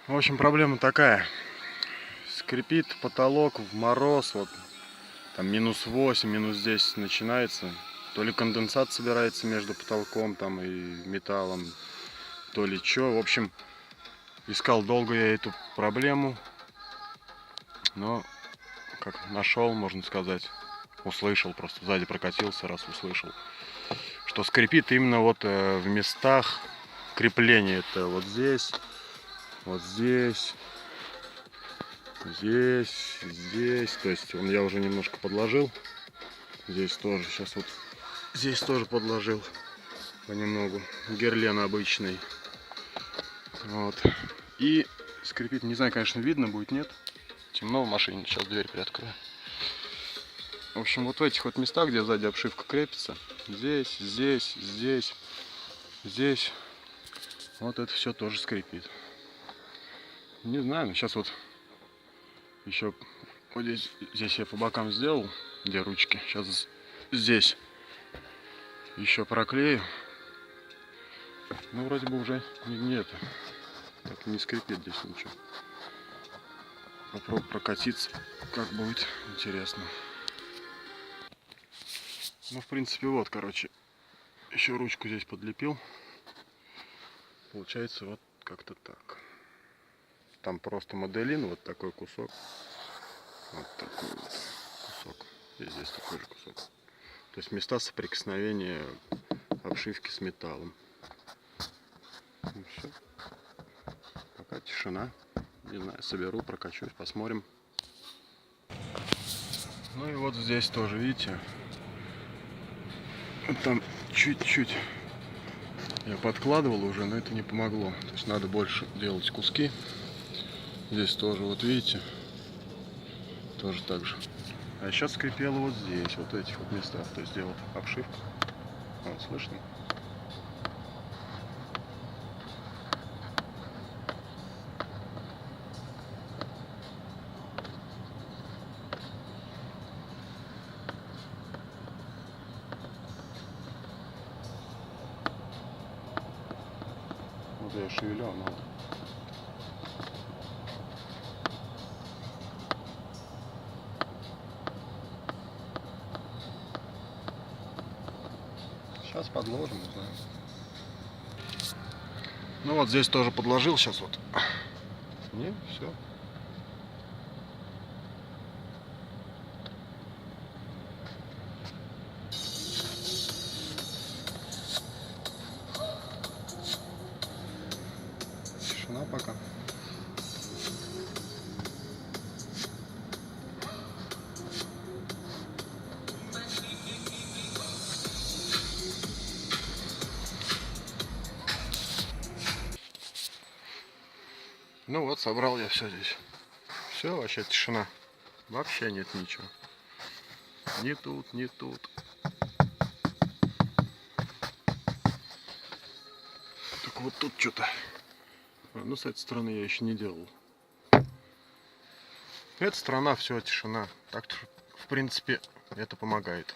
В общем, проблема такая. Скрипит потолок в мороз, вот там минус 8, минус 10 начинается. То ли конденсат собирается между потолком там и металлом, то ли что. В общем, искал долго я эту проблему, но как нашел, можно сказать, услышал, просто сзади прокатился, раз услышал, что скрипит именно вот в местах крепления. Это вот здесь, здесь, здесь. То есть я уже немножко подложил. Здесь тоже, сейчас вот здесь тоже подложил понемногу. Герлен обычный. Вот. И скрипит, не знаю, конечно, видно будет, нет. Темно в машине, сейчас дверь приоткрою. В общем, вот в этих вот местах, где сзади обшивка крепится, здесь, здесь, вот это все тоже скрипит. Не знаю, но сейчас вот еще вот здесь я по бокам сделал, где ручки. Сейчас здесь еще проклею. Ну, вроде бы уже не это. Так не скрипит здесь ничего. Попробую прокатиться, как будет интересно. Ну, в принципе, вот, короче, еще ручку здесь подлепил. Получается вот как-то так. Там просто моделин, вот такой кусок. Вот такой вот кусок. И здесь такой же кусок. То есть места соприкосновения обшивки с металлом. Ну, все. Пока тишина. Не знаю, соберу, прокачусь, посмотрим. Ну и вот здесь тоже, видите, там чуть-чуть я подкладывал уже, но это не помогло. То есть надо больше делать куски. Здесь тоже, вот видите, тоже так же. А сейчас скрипело вот здесь, вот в этих вот местах. То есть делать обшивку. Вот, слышно? Вот я шевелю, но... Сейчас подложим, не знаю. Ну вот здесь тоже подложил сейчас вот. Не, все. Тишина пока. Ну вот, собрал я все здесь. Все, вообще тишина. Вообще нет ничего. Ни тут, ни тут. Так вот тут что-то. Ну, с этой стороны я еще не делал. Эта сторона, все, тишина. Так что, в принципе, это помогает.